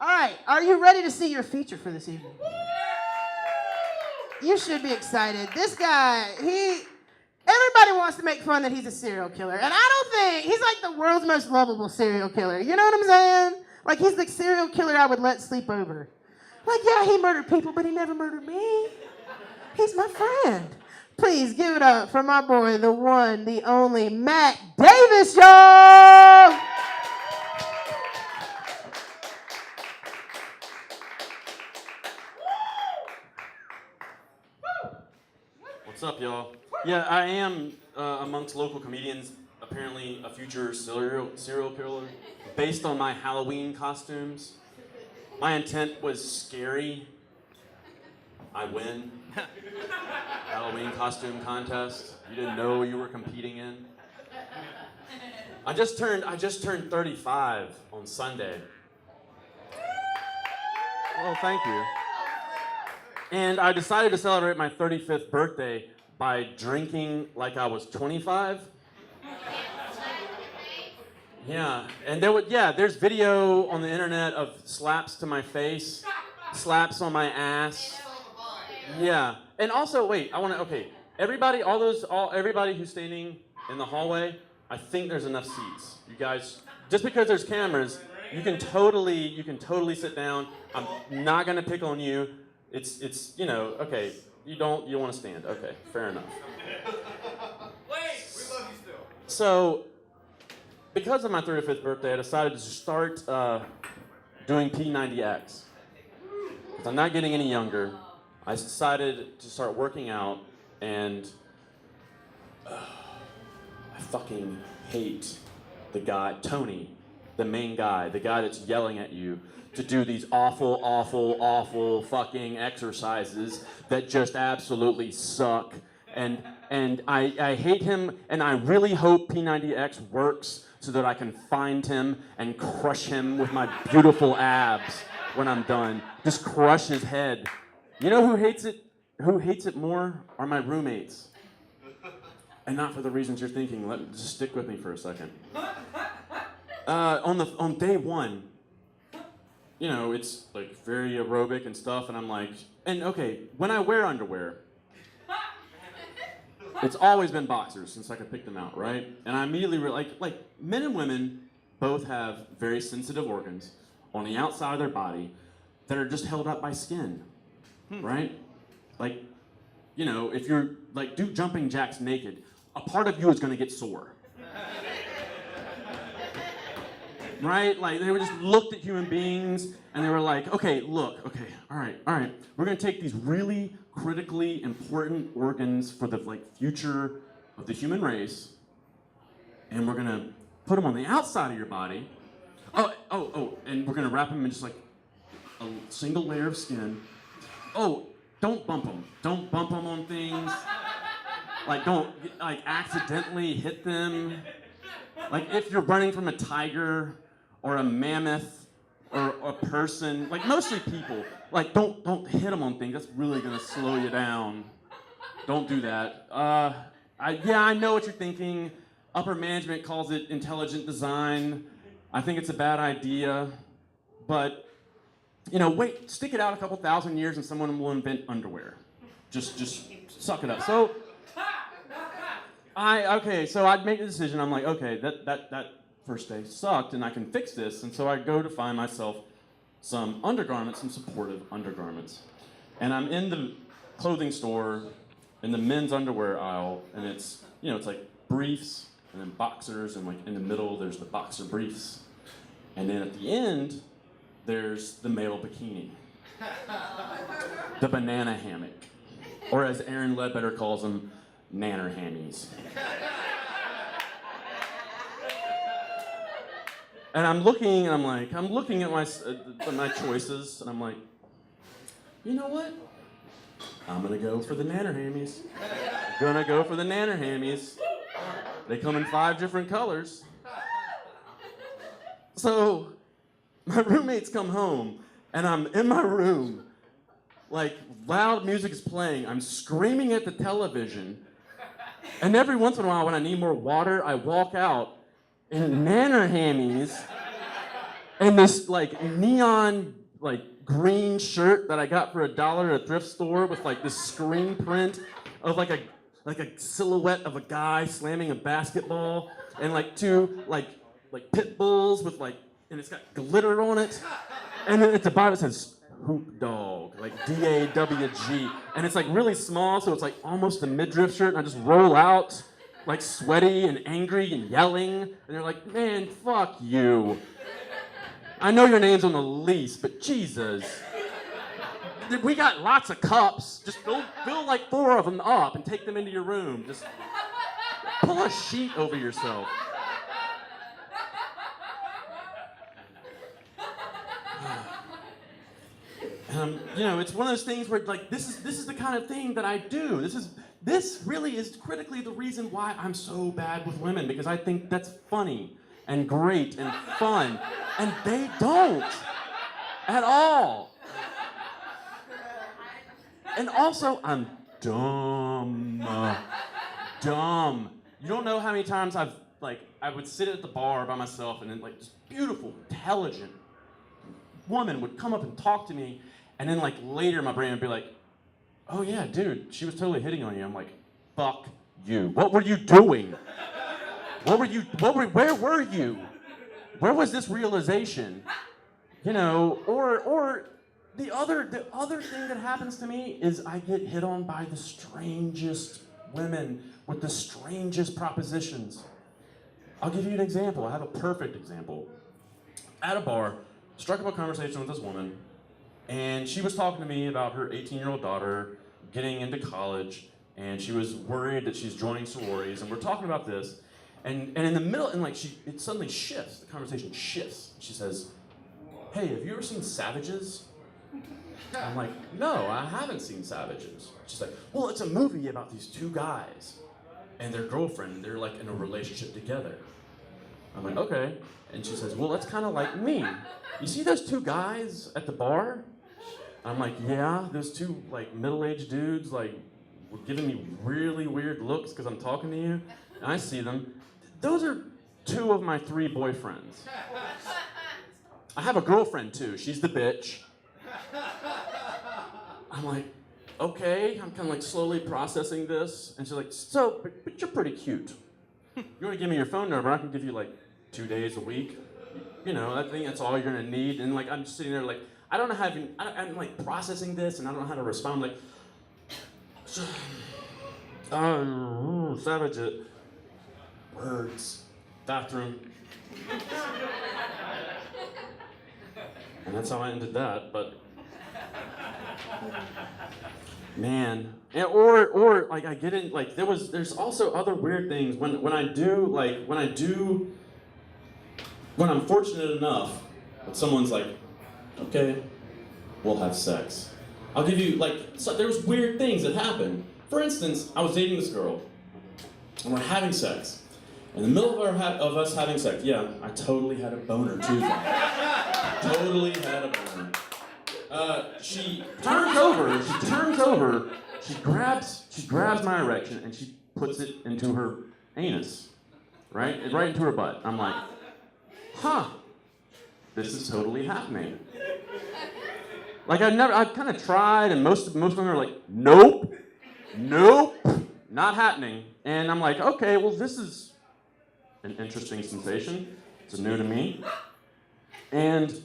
All right, are you ready to see your feature for this evening? You should be excited. This guy, everybody wants to make fun that he's a serial killer. And I don't think, he's like the world's most lovable serial killer. You know what I'm saying? Like, he's the serial killer I would let sleep over. Like, yeah, he murdered people, but he never murdered me. He's my friend. Please give it up for my boy, the one, the only, Matt Davis, y'all! What's up, y'all? Yeah, I am amongst local comedians, apparently a future serial killer, based on my Halloween costumes. My intent was scary. I win. Halloween costume contest. You didn't know you were competing in. I just turned 35 on Sunday. Well, thank you. And I decided to celebrate my 35th birthday by drinking like I was 25. Yeah, and there's video on the internet of slaps to my face, slaps on my ass. Yeah, and also, wait, everybody who's standing in the hallway, I think there's enough seats. You guys, just because there's cameras, you can totally sit down. I'm not gonna pick on you. It's okay. You want to stand. Okay, fair enough. Wait, we love you still. So, because of my 35th birthday, I decided to start doing P90X. Because I'm not getting any younger. I decided to start working out, and I fucking hate the guy, Tony, the main guy, the guy that's yelling at you to do these awful fucking exercises that just absolutely suck. And I hate him, and I really hope P90X works so that I can find him and crush him with my beautiful abs when I'm done. Just crush his head. You know who hates it? Who hates it more are my roommates. And not for the reasons you're thinking. Just stick with me for a second. On day one, it's like very aerobic and stuff, and I'm like, when I wear underwear, it's always been boxers since I could pick them out, right? And I immediately like men and women both have very sensitive organs on the outside of their body that are just held up by skin, right? Like, if you're like do jumping jacks naked, a part of you is gonna get sore. Right? Like, they were just looked at human beings and they were like, all right. We're gonna take these really critically important organs for the future of the human race, and we're gonna put them on the outside of your body. And we're gonna wrap them in just like a single layer of skin. Oh, don't bump them. Don't bump them on things. Don't accidentally hit them. Like, if you're running from a tiger or a mammoth or a person, mostly people, don't hit them on things. That's really gonna slow you down. Don't do that. I know what you're thinking. Upper management calls it intelligent design. I think it's a bad idea, but stick it out a couple thousand years and someone will invent underwear. Just suck it up. So I'd make the decision. I'm like, okay, that first day sucked, and I can fix this. And so I go to find myself some undergarments, some supportive undergarments. And I'm in the clothing store in the men's underwear aisle, and it's like briefs and then boxers, and in the middle there's the boxer briefs. And then at the end, there's the male bikini. The banana hammock. Or as Aaron Ledbetter calls them, nanner hammies. And I'm looking at my choices, and I'm like, you know what? I'm gonna go for the nanner hammies. They come in 5 different colors. So my roommates come home, and I'm in my room, loud music is playing. I'm screaming at the television. And every once in a while, when I need more water, I walk out in nanner hammies and this like neon like green shirt that I got for $1 at a thrift store with like this screen print of like a silhouette of a guy slamming a basketball and like two like pit bulls with like, and it's got glitter on it, and then at the bottom it says Hoop Dog, like DAWG, and it's like really small, so it's like almost a midriff shirt, and I just roll out like sweaty and angry and yelling, and they're like, man, fuck you. I know your name's on the lease, but Jesus. We got lots of cups. Just fill like 4 of them up and take them into your room. Just pull a sheet over yourself. It's one of those things where like this is the kind of thing that I do. This really is critically the reason why I'm so bad with women, because I think that's funny and great and fun, and they don't at all. And also, I'm dumb. Dumb. You don't know how many times I would sit at the bar by myself, and then like this beautiful, intelligent woman would come up and talk to me, and then like later my brain would be like, oh yeah, dude, she was totally hitting on you. I'm like, fuck you. What were you doing? Where were you? Where was this realization? Or the other thing that happens to me is I get hit on by the strangest women with the strangest propositions. I'll give you an example. I have a perfect example. At a bar, struck up a conversation with this woman, and she was talking to me about her 18-year-old daughter getting into college, and she was worried that she's joining sororities, and we're talking about this, and in the middle, and like it suddenly shifts, the conversation shifts. She says, hey, have you ever seen Savages? I'm like, no, I haven't seen Savages. She's like, well, it's a movie about these 2 guys and their girlfriend, and they're like in a relationship together. I'm like, okay. And she says, well, that's kind of like me. You see those 2 guys at the bar? I'm like, yeah, those 2 like middle-aged dudes like were giving me really weird looks because I'm talking to you. And I see them. Those are 2 of my 3 boyfriends. I have a girlfriend too. She's the bitch. I'm like, okay. I'm kind of like slowly processing this. And she's like, but you're pretty cute. You want to give me your phone number? I can give you like 2 days a week. I think that's all you're gonna need. And like, I'm just sitting there like, I don't know how I'm like processing this, and I don't know how to respond. I'm like, savage it. Words. Bathroom. And that's how I ended that, but man. Or like I get in like there's also other weird things when I'm fortunate enough that someone's like, okay, we'll have sex. I'll give you there's weird things that happen. For instance, I was dating this girl, and we're having sex. In the middle of us having sex, yeah, I totally had a boner too. Totally had a boner. She turns over, she grabs my erection, and she puts it into her anus, right into her butt. I'm like, huh, this is totally happening. Like I've kind of tried, and most women are like, nope, not happening. And I'm like, okay, well this is an interesting sensation. It's new to me. And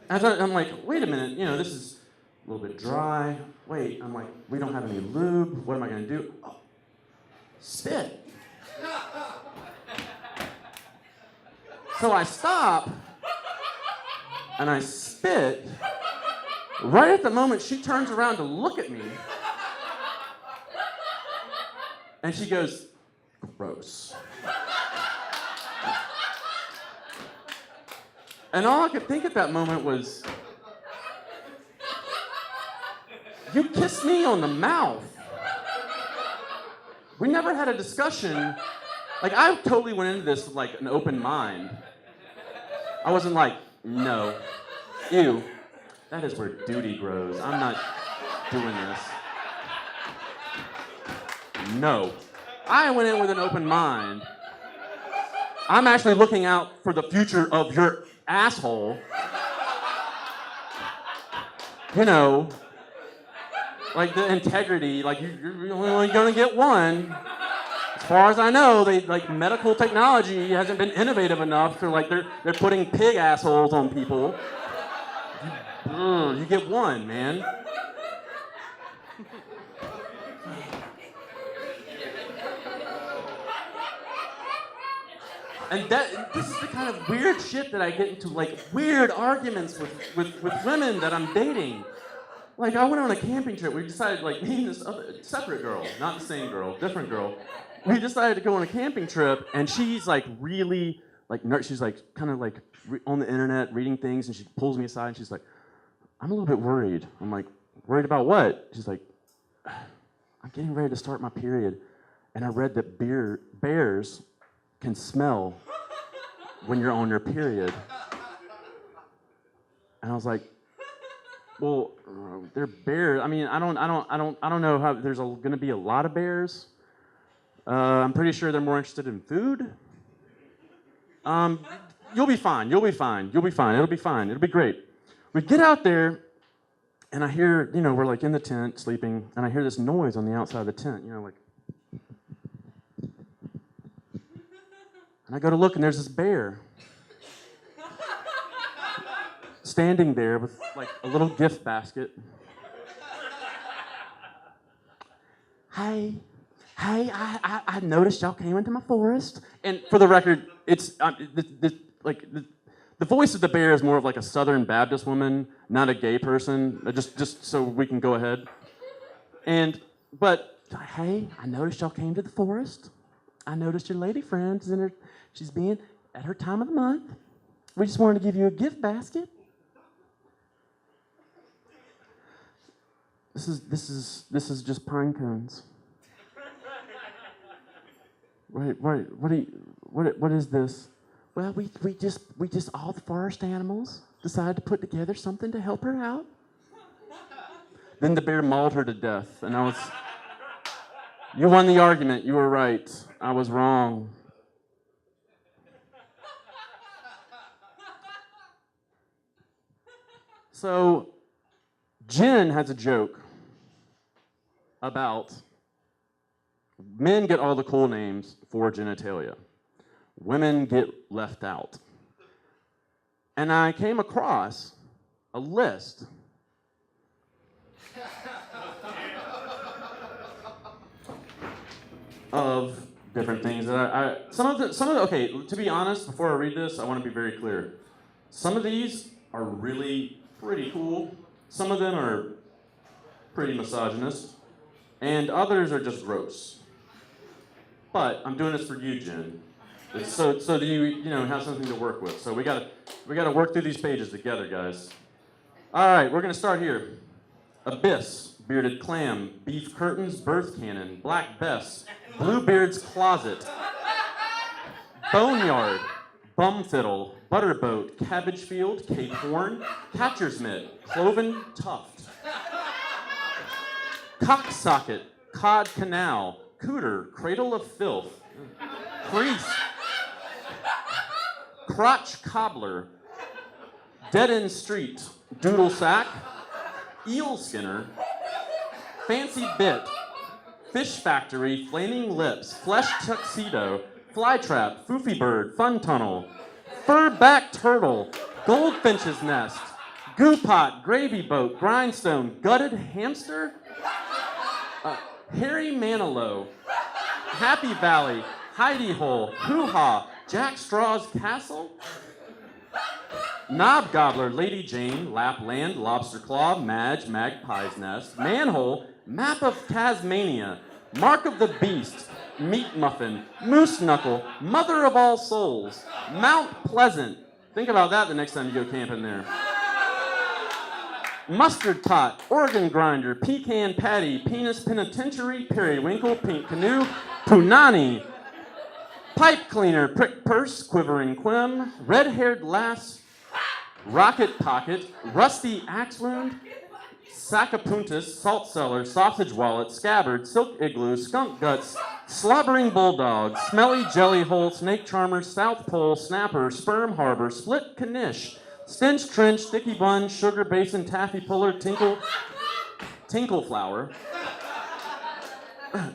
I'm like, wait a minute, this is a little bit dry. Wait, I'm like, we don't have any lube. What am I gonna do? Oh, spit. So I stop, and I spit. Right at the moment she turns around to look at me, and she goes, gross. And all I could think at that moment was, you kissed me on the mouth. We never had a discussion. Like, I totally went into this with like an open mind. I wasn't like, no, ew, that is where duty grows. I'm not doing this. No. I went in with an open mind. I'm actually looking out for the future of your asshole, you know, like the integrity, like you're only gonna get one. As far as I know, medical technology hasn't been innovative enough to they're putting pig assholes on people. You get one, man. And this is the kind of weird shit that I get into, like weird arguments with women that I'm dating. Like I went on a camping trip. We decided, like me and this other separate girl, not the same girl, different girl. We decided to go on a camping trip, and she's like really like she's like kind of like on the internet reading things, and she pulls me aside and she's like, "I'm a little bit worried." I'm like, "Worried about what?" She's like, "I'm getting ready to start my period, and I read that bears can smell when you're on your period." And I was like, "Well, they're bears. I mean, I don't know how there's going to be a lot of bears. I'm pretty sure they're more interested in food. You'll be fine. You'll be fine. You'll be fine. It'll be fine. It'll be great." We get out there, and I hear, we're like in the tent sleeping, and I hear this noise on the outside of the tent, like. And I go to look, and there's this bear standing there with like a little gift basket. Hey, I noticed y'all came into my forest. And for the record, it's the voice of the bear is more of like a Southern Baptist woman, not a gay person. Just so we can go ahead. But hey, I noticed y'all came to the forest. I noticed your lady friend is in her. She's being at her time of the month. We just wanted to give you a gift basket. This is just pine cones. Wait, what is this? Well, we just all the forest animals decided to put together something to help her out. Then the bear mauled her to death, and you won the argument. You were right. I was wrong. So, Jenn has a joke about men get all the cool names for genitalia. Women get left out. And I came across a list of different things that okay, to be honest, before I read this, I want to be very clear. Some of these are really pretty cool. Some of them are pretty misogynist, and others are just gross. But I'm doing this for you, Jenn. So that you have something to work with. So we gotta work through these pages together, guys. All right, we're gonna start here. Abyss, bearded clam, beef curtains, birth cannon, black bess, Bluebeard's closet, boneyard, bum fiddle, butterboat, cabbage field, Cape Horn, catcher's mitt, cloven tuft, cocksocket, cod canal, cooter, cradle of filth, crease, crotch cobbler, dead end street, doodle sack, eel skinner, fancy bit, fish factory, flaming lips, flesh tuxedo, flytrap, foofy bird, fun tunnel, fur-back turtle, goldfinch's nest, goo pot, gravy boat, grindstone, gutted hamster, hairy manilow, happy valley, hidey hole, hoo-ha, Jack Straw's castle, knob gobbler, Lady Jane, Lapland, lobster claw, Madge, magpie's nest, manhole, map of Tasmania, mark of the beast, meat muffin, moose knuckle, mother of all souls, Mount Pleasant. Think about that the next time you go camping there. Mustard pot, organ grinder, pecan patty, penis penitentiary, periwinkle, pink canoe, punani, pipe cleaner, prick purse, quivering quim, red-haired lass, rocket pocket, rusty axe wound, Saccapuntus, salt cellar, sausage wallet, scabbard, silk igloo, skunk guts, slobbering bulldog, smelly jelly hole, snake charmer, south pole, snapper, sperm harbor, split knish, stench trench, sticky bun, sugar basin, taffy puller, tinkle flower,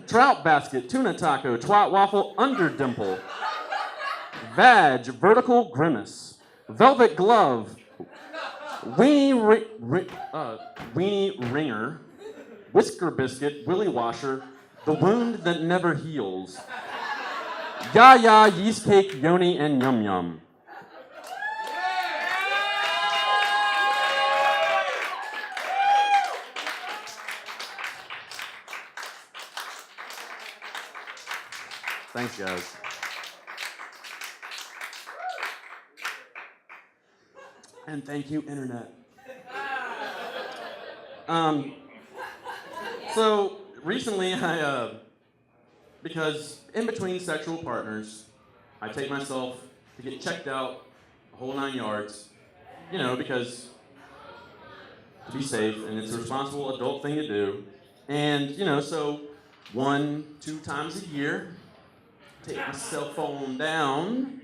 trout basket, tuna taco, twat waffle, under dimple, vag, vertical grimace, velvet glove, weenie ringer, whisker biscuit, willy washer, the wound that never heals, ya, yeast cake, yoni, and yum yum. Thanks, guys. And thank you, Internet. So recently, because in between sexual partners, I take myself to get checked out, the whole 9 yards, because to be safe, and it's a responsible adult thing to do. And, so 1-2 times a year, take my cell phone down,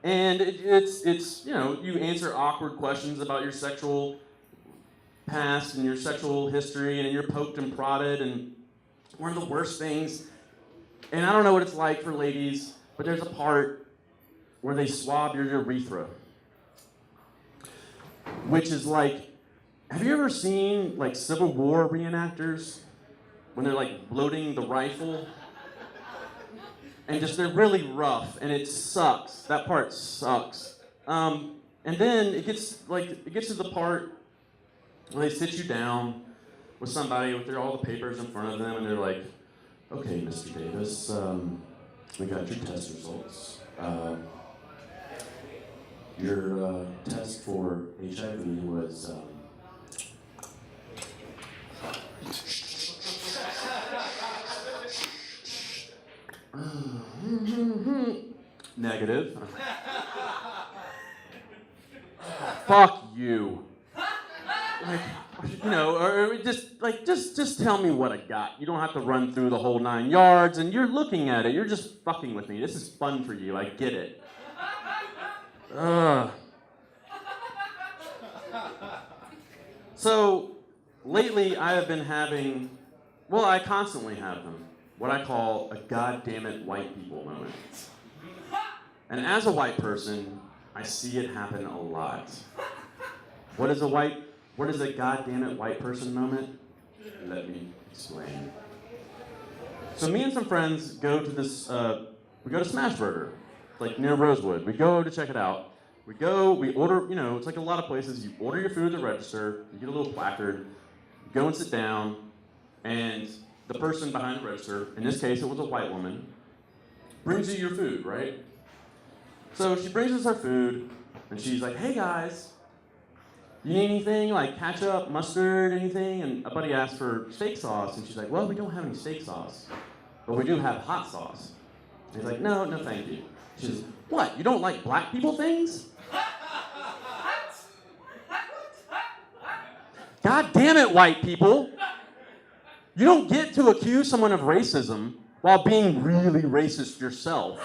and it's you answer awkward questions about your sexual past and your sexual history, and you're poked and prodded, and one of the worst things, and I don't know what it's like for ladies, but there's a part where they swab your urethra, which is like, have you ever seen like Civil War reenactors when they're like loading the rifle? And they're really rough, and it sucks. That part sucks. And then it gets to the part where they sit you down with somebody with all the papers in front of them, and they're like, "Okay, Mr. Davis, we got your test results. Your test for HIV was." Negative. Fuck you. Or just tell me what I got. You don't have to run through the whole 9 yards, and you're looking at it. You're just fucking with me. This is fun for you. I get it. So lately, I have been having. Well, I constantly have them. What I call a goddammit white people moment. And as a white person, I see it happen a lot. What is a goddammit white person moment? Let me explain. So me and some friends go to this, we go to Smash Burger, like near Rosewood. We go to check it out. We order, it's like a lot of places. You order your food at the register, you get a little placard, you go and sit down, and the person behind the register, in this case it was a white woman, brings you your food, right? So she brings us our food, and she's like, "Hey guys, you need anything, like ketchup, mustard, anything?" And a buddy asked for steak sauce, and she's like, "Well, we don't have any steak sauce, but we do have hot sauce." And he's like, No, thank you." She says, "What, you don't like black people things?" God damn it, white people. You don't get to accuse someone of racism while being really racist yourself.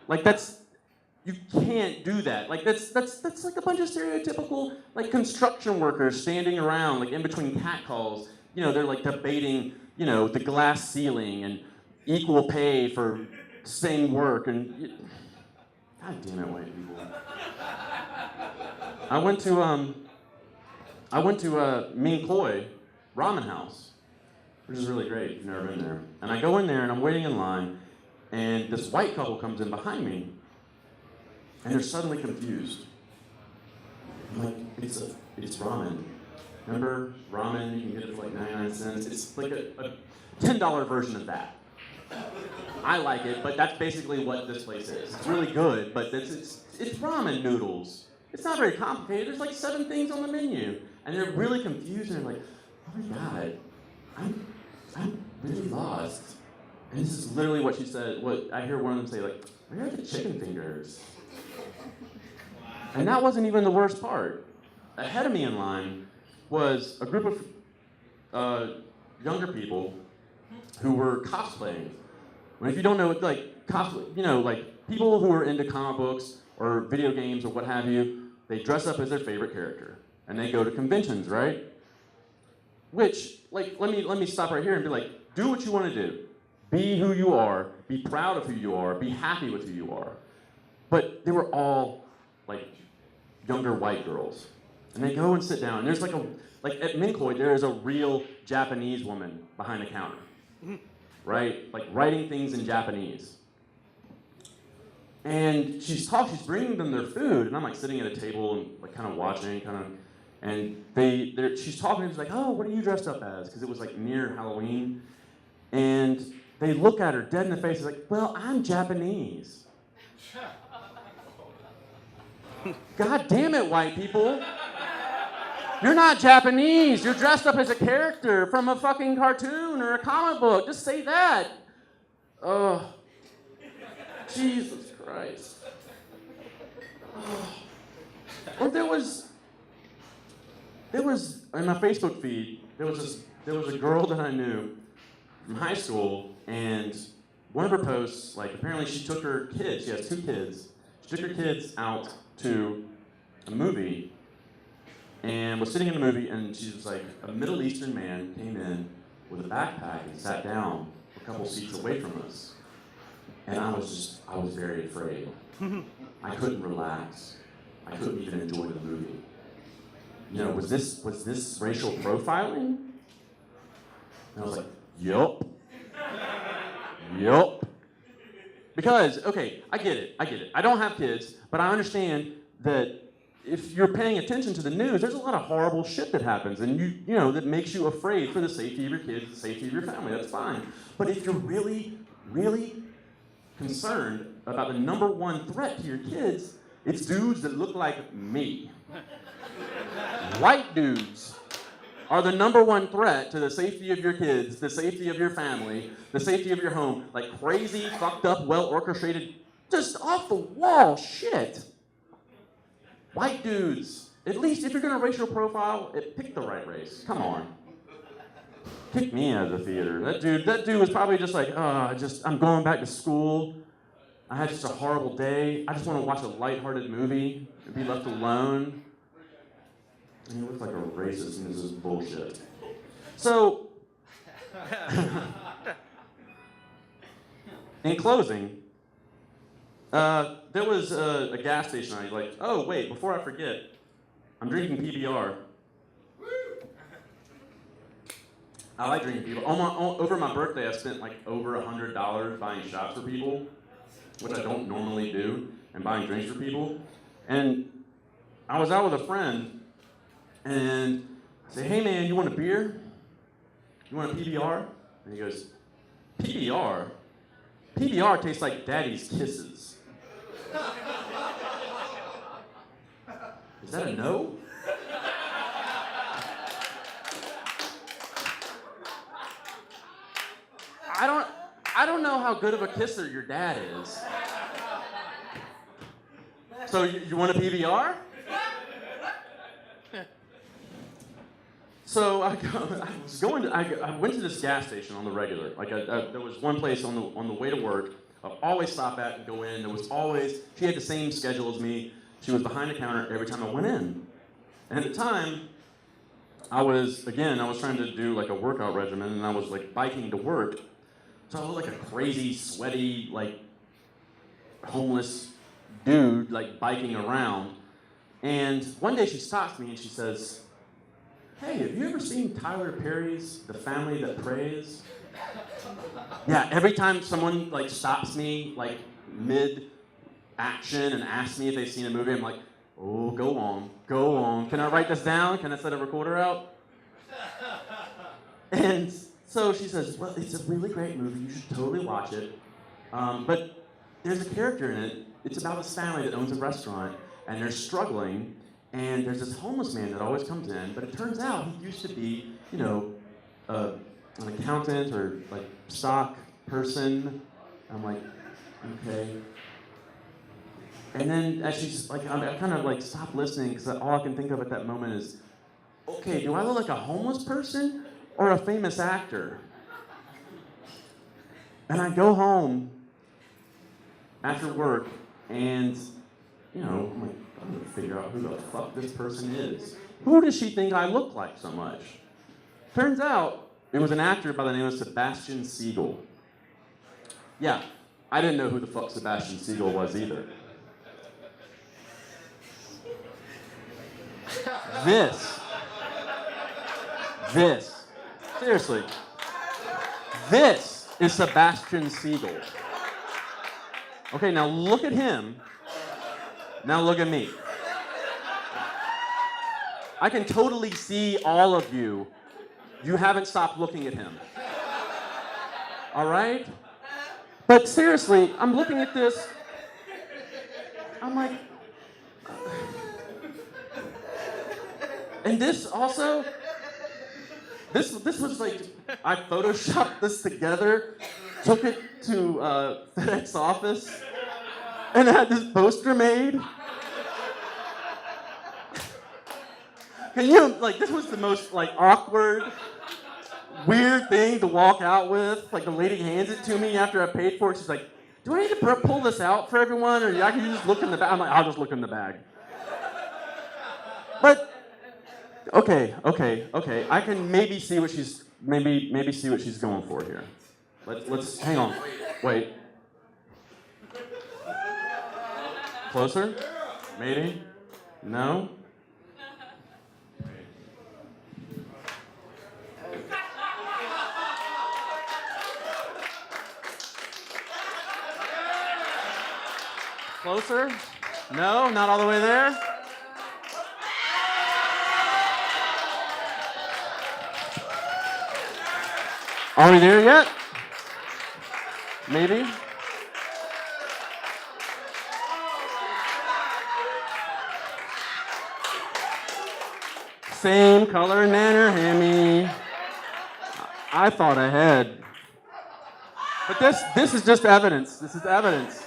Like you can't do that. Like that's like a bunch of stereotypical like construction workers standing around like in between cat calls. They're like debating, the glass ceiling and equal pay for same work and God damn it, white people. I went to Ming Koi Ramen House, which is really great if you've never been there. And I go in there and I'm waiting in line, and this white couple comes in behind me, and they're suddenly confused. I'm like, it's ramen. Remember ramen? You can get it for like 99 cents. It's like a $10 version of that. I like it, but that's basically what this place is. It's really good, but it's ramen noodles. It's not very complicated. There's like 7 things on the menu, and they're really confused. And they're like, "Oh my God, I'm really lost." And this is literally what she said. What I hear one of them say, like, "Where are the chicken fingers?" And that wasn't even the worst part. Ahead of me in line was a group of younger people who were cosplaying. And if you don't know, like cosplay, like people who are into comic books or video games or what have you, they dress up as their favorite character and they go to conventions, right? Which, like, let me stop right here and be like, do what you want to do. Be who you are. Be proud of who you are. Be happy with who you are. But they were all like younger white girls, and they go and sit down. And there's like at Minkoid, there is a real Japanese woman behind the counter, right? Like writing things in Japanese. And she's bringing them their food, and I'm like sitting at a table and like kind of watching, and she's talking, and she's like, "Oh, what are you dressed up as?" Because it was like near Halloween, and they look at her dead in the face. It's like, "Well, I'm Japanese." God damn it, white people! You're not Japanese. You're dressed up as a character from a fucking cartoon or a comic book. Just say that. Oh, Jesus Christ. Oh. Or there was in my Facebook feed, there was a girl that I knew from high school, and one of her posts, like apparently she took her kids, she has 2 kids, she took her kids out to a movie and was sitting in the movie, and she was like, a Middle Eastern man came in with a backpack and sat down a couple seats away from us. And I was very afraid. I couldn't relax. I couldn't even enjoy the movie. Was this racial profiling? And I was like, yup. Yup. Because, okay, I get it. I don't have kids, but I understand that if you're paying attention to the news, there's a lot of horrible shit that happens, and that makes you afraid for the safety of your kids, the safety of your family. That's fine. But if you're really, really concerned about the number one threat to your kids, it's dudes that look like me. White dudes are the number one threat to the safety of your kids, the safety of your family, the safety of your home. Like crazy, fucked up, well-orchestrated, just off-the-wall shit. White dudes. At least if you're going to racial profile, pick the right race. Come on. Pick me out of the theater. That dude was probably just like, I'm going back to school. I had just a horrible day. I just want to watch a lighthearted movie and be left alone. And he looks like a racist, and this is bullshit. So, in closing, there was a gas station. I was like, oh wait, before I forget, I'm drinking PBR. I like drinking PBR. Over my birthday, I spent like over $100 buying shots for people, which I don't normally do, and buying drinks for people. And I was out with a friend, and I said, hey man, you want a beer? You want a PBR? And he goes, PBR? PBR tastes like daddy's kisses. Is that a no? I don't know how good of a kisser your dad is. So you want a PBR? So I went to this gas station on the regular. Like there was one place on the way to work I'd always stop at and go in. She had the same schedule as me. She was behind the counter every time I went in. And at the time, I was trying to do like a workout regimen, and I was like biking to work. So I looked like a crazy, sweaty, like homeless dude, like biking around. And one day she stops me and she says, hey, have you ever seen Tyler Perry's The Family That Prays? Yeah, every time someone like stops me like mid-action and asks me if they've seen a movie, I'm like, oh, go on. Can I write this down? Can I set a recorder out? And so she says, well, it's a really great movie. You should totally watch it. But there's a character in it. It's about this family that owns a restaurant, and they're struggling. And there's this homeless man that always comes in, but it turns out he used to be, an accountant or like stock person. I'm like, okay. And then as she's like, I kind of like stop listening because all I can think of at that moment is, okay, do I look like a homeless person or a famous actor? And I go home after work and, you know, I'm like, I'm gonna figure out who the fuck this person is. Who does she think I look like so much? Turns out it was an actor by the name of Sebastian Siegel. Yeah, I didn't know who the fuck Sebastian Siegel was either. This, seriously, this is Sebastian Siegel. Okay, now look at him. Now look at me. I can totally see all of you. You haven't stopped looking at him. All right? But seriously, I'm looking at this. I'm like, and this also, this was like, I photoshopped this together, took it to FedEx office, and had this poster made. Can you, like, this was the most, like, awkward, weird thing to walk out with. Like, the lady hands it to me after I paid for it. She's like, do I need to pull this out for everyone, or I can just look in the bag? I'm like, I'll just look in the bag. But, okay. I can maybe see what she's, maybe see what she's going for here. Let's, hang on. Wait. Closer? Maybe? No? Closer? No, not all the way there. Are we there yet? Maybe? Same color nanner hammy. I thought ahead. But this is just evidence. This is evidence.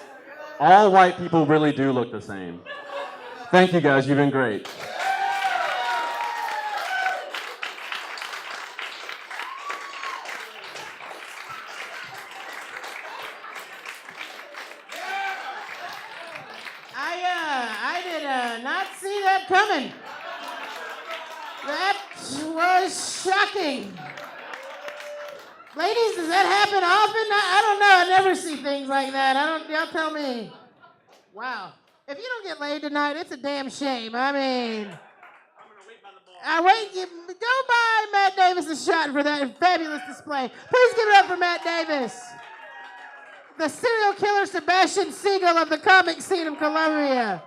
All white people really do look the same. Thank you guys, you've been great. I did not see that coming. That was shocking. Ladies, does that happen often? I don't know. I never see things like that. Y'all tell me. Wow. If you don't get laid tonight, it's a damn shame. I mean, go buy Matt Davis a shot for that fabulous display. Please give it up for Matt Davis, the serial killer Sebastian Siegel of the comic scene of Columbia.